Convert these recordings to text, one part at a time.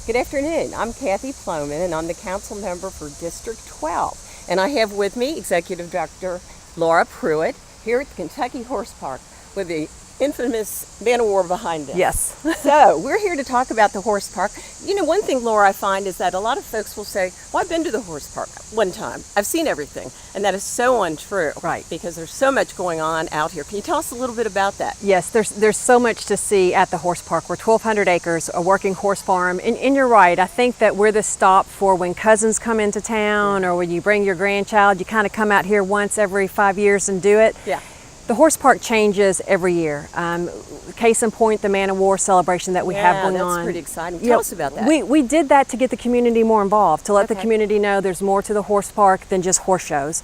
Good afternoon. I'm Kathy Plomin, and I'm the council member for District 12. And I have with me Executive Director Laura Prewitt here at the Kentucky Horse Park with the infamous Man o' War behind us. Yes. So we're here to talk about the horse park. You know, one thing, Laura, I find is that a lot of folks will say, well, I've been to the horse park one time. I've seen everything. And that is so untrue. Right. Because there's so much going on out here. Can you tell us a little bit about that? Yes, there's so much to see at the horse park. We're 1,200 acres, a working horse farm. And you're right, I think that we're the stop for when cousins come into town or when you bring your grandchild, you kind of come out here once every 5 years and do it. Yeah. The horse park changes every year. Case in point, the Man o' War celebration that we have going on. Yeah, that's pretty exciting. Tell us about that. We did that to get the community more involved, to let the community know there's more to the horse park than just horse shows.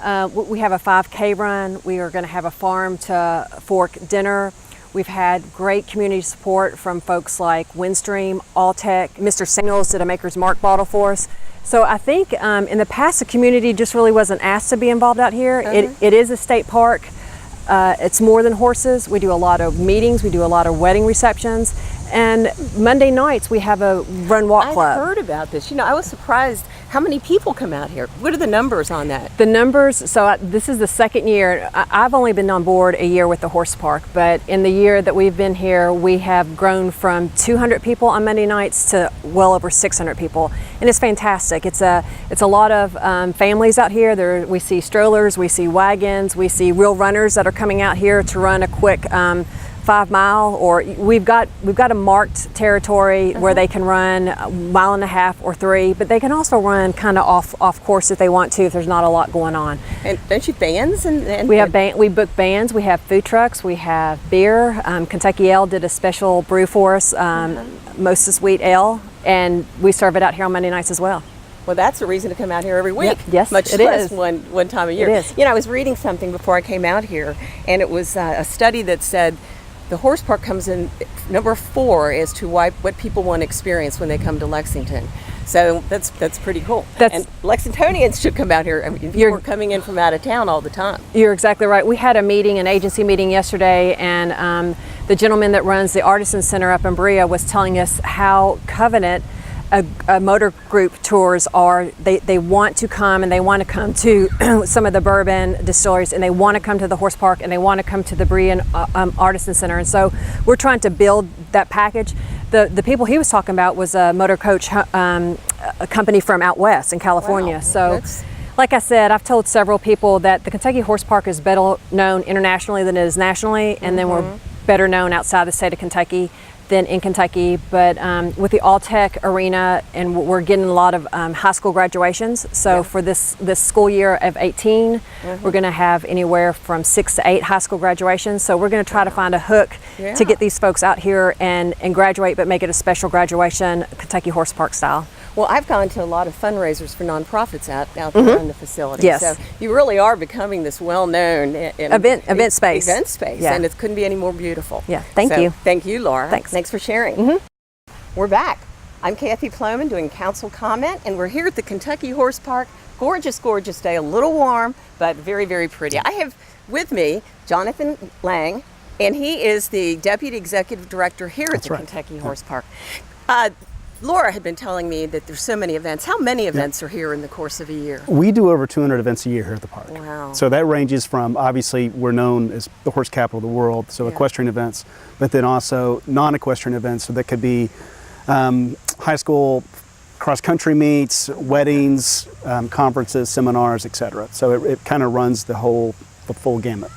Okay. We have a 5K run. We are going to have a farm to fork dinner. We've had great community support from folks like Windstream, Alltech. Mr. Samuels did a Maker's Mark bottle for us. So I think in the past, the community just really wasn't asked to be involved out here. It is a state park. It's more than horses. We do a lot of meetings, we do a lot of wedding receptions, and Monday nights we have a run walk club. I've heard about this. You know, I was surprised how many people come out here. What are the numbers on that? The numbers, so this is the second year. I've only been on board a year with the horse park, but in the year that we've been here, we have grown from 200 people on Monday nights to well over 600 people, and it's fantastic. It's a lot of families out here. We see strollers, we see wagons, we see real runners that are coming out here to run a quick 5 mile, or we've got a marked territory where they can run a 1.5 miles or 3, but they can also run kind of off course if they want to, if there's not a lot going on. And don't you bands? We book bands. We have food trucks. We have beer. Kentucky Ale did a special brew for us, Moses Wheat Ale, and we serve it out here on Monday nights as well. Well, that's a reason to come out here every week. Yes, much it less is. one time a year. It is. You know, I was reading something before I came out here, and it was a study that said the horse park comes in number 4 as to what people want to experience when they come to Lexington. So that's pretty cool. And Lexingtonians should come out here. I mean, people are coming in from out of town all the time. You're exactly right. We had an agency meeting yesterday, and the gentleman that runs the Artisan Center up in Berea was telling us how Covenant a motor group tours are. They want to come, and they want to come to some of the bourbon distilleries, and they want to come to the horse park, and they want to come to the Berean Artisan Center. And so we're trying to build that package. The people he was talking about was a motor coach a company from out west in California. Wow. So like I said, I've told several people that the Kentucky Horse Park is better known internationally than it is nationally, and then we're better known outside the state of Kentucky than in Kentucky. But with the Alltech arena, and we're getting a lot of high school graduations. So for this school year of 18, we're going to have anywhere from 6 to 8 high school graduations. So we're going to try to find a hook to get these folks out here and graduate, but make it a special graduation, Kentucky Horse Park style. Well, I've gone to a lot of fundraisers for nonprofits out there in the facility. Yes. So you really are becoming this well-known event space. Event space, and it couldn't be any more beautiful. Yeah, thank you. Thank you, Laura. Thanks for sharing. We're back. I'm Kathy Plomin doing council comment, and we're here at the Kentucky Horse Park. Gorgeous, gorgeous day. A little warm, but very, very pretty. I have with me Jonathan Lang, and he is the Deputy Executive Director here at the Kentucky Horse Park. Laura had been telling me that there's so many events. How many events are here in the course of a year? We do over 200 events a year here at the park. Wow. So that ranges from, obviously, we're known as the horse capital of the world, so equestrian events, but then also non-equestrian events. So that could be high school cross-country meets, weddings, conferences, seminars, etc. So it kind of runs the full gamut.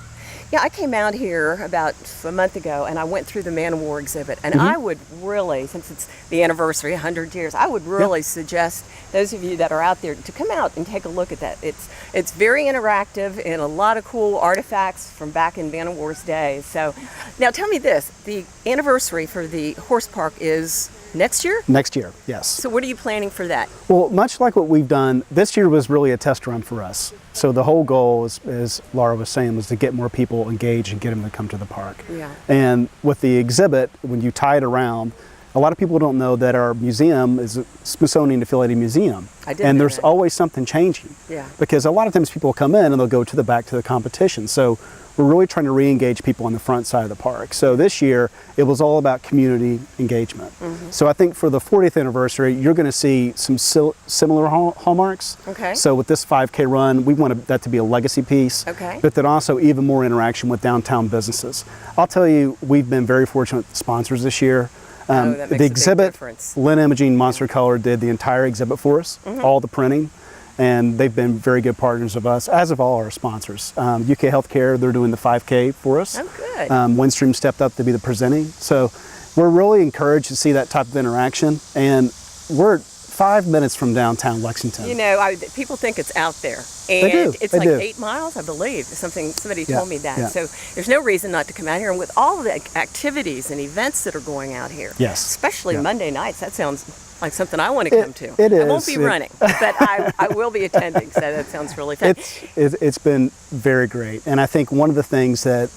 Yeah, I came out here about a month ago, and I went through the Man o' War exhibit, and I would really, since it's the anniversary, 100 years, I would really suggest those of you that are out there to come out and take a look at that. It's very interactive and a lot of cool artifacts from back in Man o' War's day. So now tell me this, the anniversary for the horse park is Next year? Next year, yes. So what are you planning for that? Well, much like what we've done, this year was really a test run for us. So the whole goal, as Laura was saying, was to get more people engaged and get them to come to the park. Yeah. And with the exhibit, when you tie it around, a lot of people don't know that our museum is a Smithsonian affiliated museum. I didn't and know there's that. always something changing. Yeah. Because a lot of times people come in and they'll go to the back to the competition. So we're really trying to re-engage people on the front side of the park. So this year, it was all about community engagement. So I think for the 40th anniversary, you're going to see some similar hallmarks. Okay. So with this 5K run, we wanted that to be a legacy piece. Okay. But then also even more interaction with downtown businesses. I'll tell you, we've been very fortunate with sponsors this year. That makes a the big exhibit, difference. Lynn Imaging Monster Color did the entire exhibit for us, all the printing, and they've been very good partners of us, as of all our sponsors. UK Healthcare, they're doing the 5K for us. Oh, good. Windstream stepped up to be the presenting. So we're really encouraged to see that type of interaction, and we're 5 minutes from downtown Lexington. You know, people think it's out there, and do. it's They like do. 8 miles, I believe. Somebody Yeah, told me that. yeah. So there's no reason not to come out here. And with all the activities and events that are going out here, Yes. especially Yeah. Monday nights, that sounds like something I want to come to. it I won't is. be It- running, but I will be attending. So that sounds really fun. It's been very great, and I think one of the things that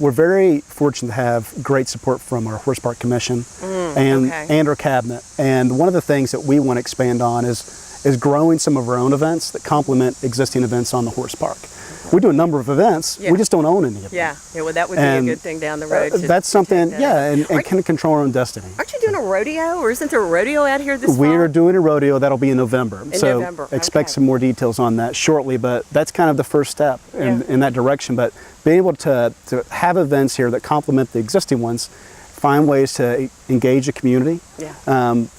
we're very fortunate to have great support from our Horse Park Commission okay. and our cabinet. And one of the things that we want to expand on is growing some of our own events that complement existing events on the horse park. We do a number of events. Yeah. We just don't own any of them. Yeah, well, that would And, be a good thing down the road. to that's take something, that yeah, up. and kind of control our own destiny. Aren't you doing a rodeo, or isn't there a rodeo out here this We fall? are doing a rodeo that'll be in November. So November, expect okay. some more details on that shortly, but that's kind of the first step Yeah. in that direction. But being able to have events here that complement the existing ones, find ways to engage the community. Yeah.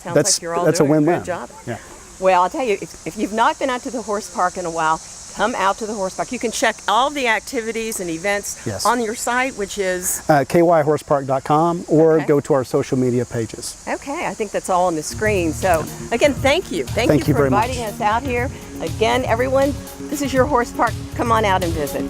That's like you're all that's doing a a win-win. good job. Yeah. Well, I'll tell you, if you've not been out to the horse park in a while, come out to the horse park. You can check all the activities and events Yes. on your site, which is, kyhorsepark.com, or Okay. go to our social media pages. okay, I think that's all on the screen. So again, thank you. Thank Thank you you for very much. inviting us out here. Again, everyone, this is your horse park. Come on out and visit.